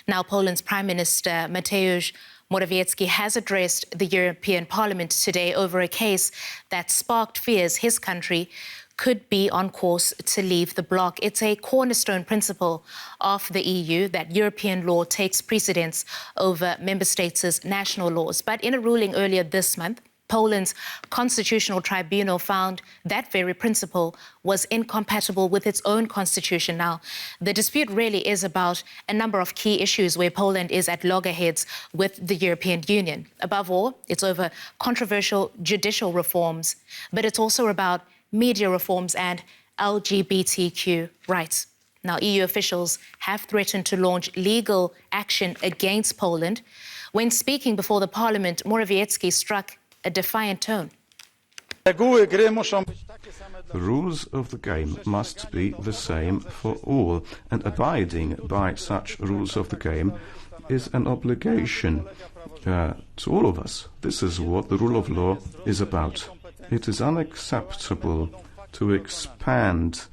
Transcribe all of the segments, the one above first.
Now, Poland's Prime Minister Mateusz Morawiecki has addressed the European Parliament today over a case that sparked fears his country could be on course to leave the bloc. It's a cornerstone principle of the EU that European law takes precedence over member states' national laws. But in a ruling earlier this month, Poland's Constitutional Tribunal found that very principle was incompatible with its own constitution. Now, the dispute really is about a number of key issues where Poland is at loggerheads with the European Union. Above all, it's over controversial judicial reforms, but it's also about media reforms and LGBTQ rights. Now, EU officials have threatened to launch legal action against Poland. When speaking before the parliament, Morawiecki struck a defiant tone. The rules of the game must be the same for all, and abiding by such rules of the game is an obligation to all of us. This is what the rule of law is about. It is unacceptable to expand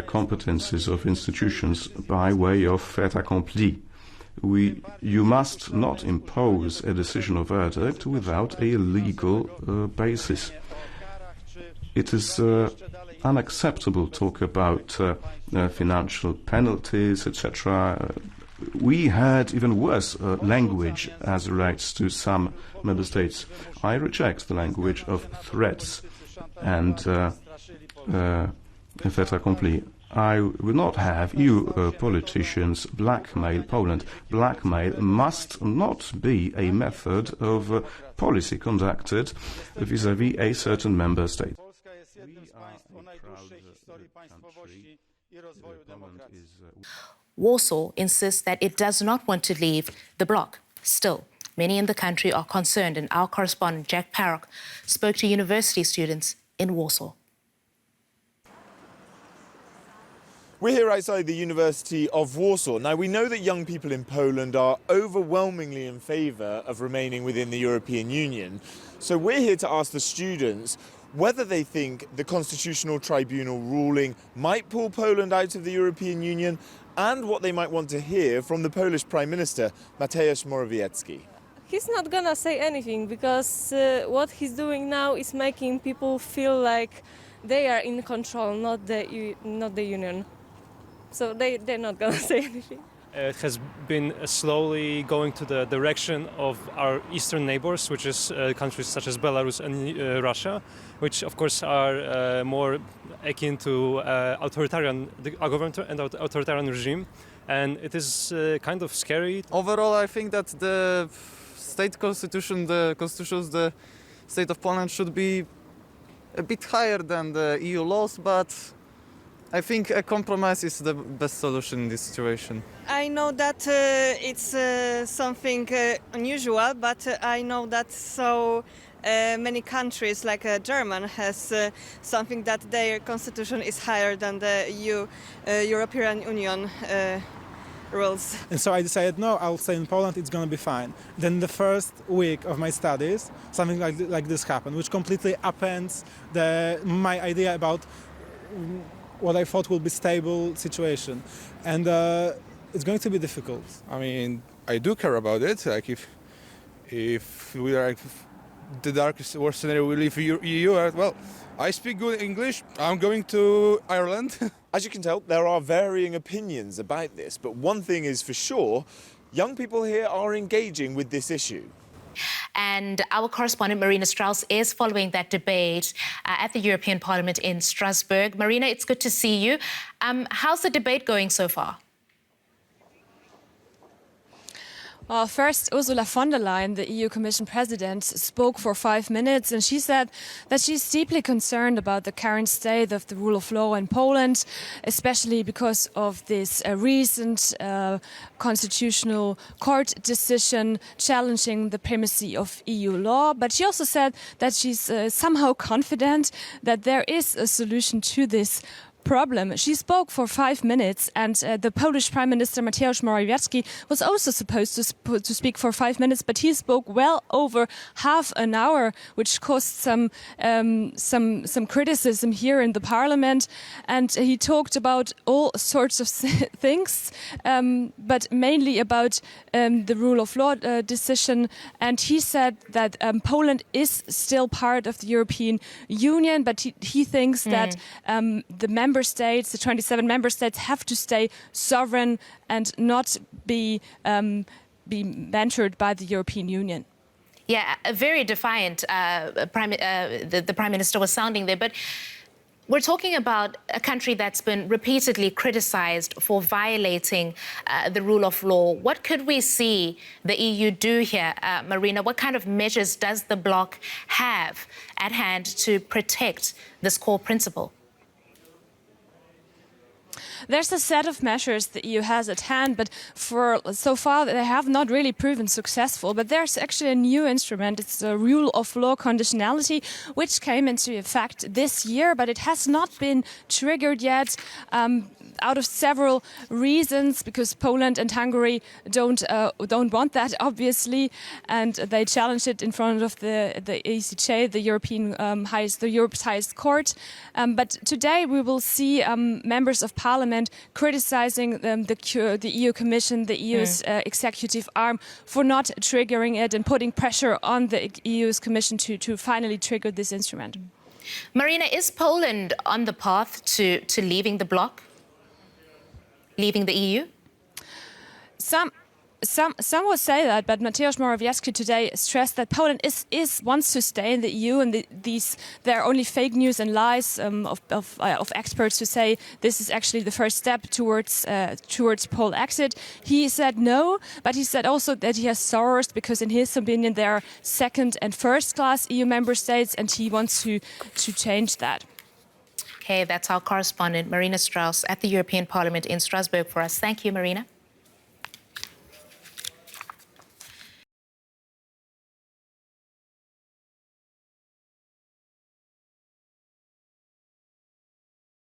competences of institutions by way of fait accompli. You must not impose a decision or verdict without a legal basis. It is unacceptable to talk about financial penalties, etc. We had even worse language as relates to some member states. I reject the language of threats and fait accompli. I will not have EU politicians blackmail Poland. Blackmail must not be a method of policy conducted vis-à-vis a certain member state. Warsaw insists that it does not want to leave the bloc. Still, many in the country are concerned, and our correspondent Jack Parrock spoke to university students in Warsaw. We're here outside the University of Warsaw. Now, we know that young people in Poland are overwhelmingly in favour of remaining within the European Union. So we're here to ask the students whether they think the Constitutional Tribunal ruling might pull Poland out of the European Union and what they might want to hear from the Polish Prime Minister Mateusz Morawiecki. He's not gonna say anything because what he's doing now is making people feel like they are in control, not the union. So they're not going to say anything. It has been slowly going to the direction of our eastern neighbors, which is countries such as Belarus and Russia, which of course are more akin to authoritarian government and authoritarian regime. And it is kind of scary. Overall, I think that the state constitution, the state of Poland should be a bit higher than the EU laws, but I think a compromise is the best solution in this situation. I know that it's something unusual, but I know that so many countries, like Germany, has something that their constitution is higher than the European Union rules. And so I decided, no, I'll stay in Poland, it's going to be fine. Then the first week of my studies, something like this happened, which completely upends my idea about what I thought will be stable situation. And it's going to be difficult. I mean, I do care about it. Like if we are the darkest worst scenario, we leave EU. Well, I speak good English. I'm going to Ireland. As you can tell, there are varying opinions about this, but one thing is for sure, young people here are engaging with this issue. And our correspondent, Marina Strauss, is following that debate at the European Parliament in Strasbourg. Marina, it's good to see you. How's the debate going so far? Well, first, Ursula von der Leyen, the EU Commission President, spoke for 5 minutes, and she said that she's deeply concerned about the current state of the rule of law in Poland, especially because of this recent Constitutional Court decision challenging the primacy of EU law. But she also said that she's somehow confident that there is a solution to this problem. She spoke for 5 minutes, and the Polish Prime Minister Mateusz Morawiecki was also supposed to speak for 5 minutes, but he spoke well over half an hour, which caused some criticism here in the Parliament. And he talked about all sorts of things, but mainly about the rule of law decision. And he said that Poland is still part of the European Union, but he thinks that the member states, the 27 member states, have to stay sovereign and not be mentored by the European Union. Yeah, a very defiant the Prime Minister was sounding there. But we're talking about a country that's been repeatedly criticized for violating the rule of law. What could we see the EU do here, Marina? What kind of measures does the bloc have at hand to protect this core principle? There's a set of measures the EU has at hand, but so far they have not really proven successful. But there's actually a new instrument. It's the rule of law conditionality, which came into effect this year, but it has not been triggered yet. Out of several reasons, because Poland and Hungary don't want that, obviously, and they challenged it in front of the ECJ, the Europe's highest court. But today we will see members of Parliament criticizing the EU Commission, the EU's executive arm, for not triggering it and putting pressure on the EU's Commission to finally trigger this instrument. Marina, is Poland on the path to leaving the bloc? Leaving the EU? Some will say that, but Mateusz Morawiecki today stressed that Poland wants to stay in the EU, and there are only fake news and lies of experts who say this is actually the first step towards Pole exit. He said no, but he said also that he has sorrows because, in his opinion, there are second and first class EU member states, and he wants to change that. Okay, that's our correspondent Marina Strauss at the European Parliament in Strasbourg for us. Thank you, Marina.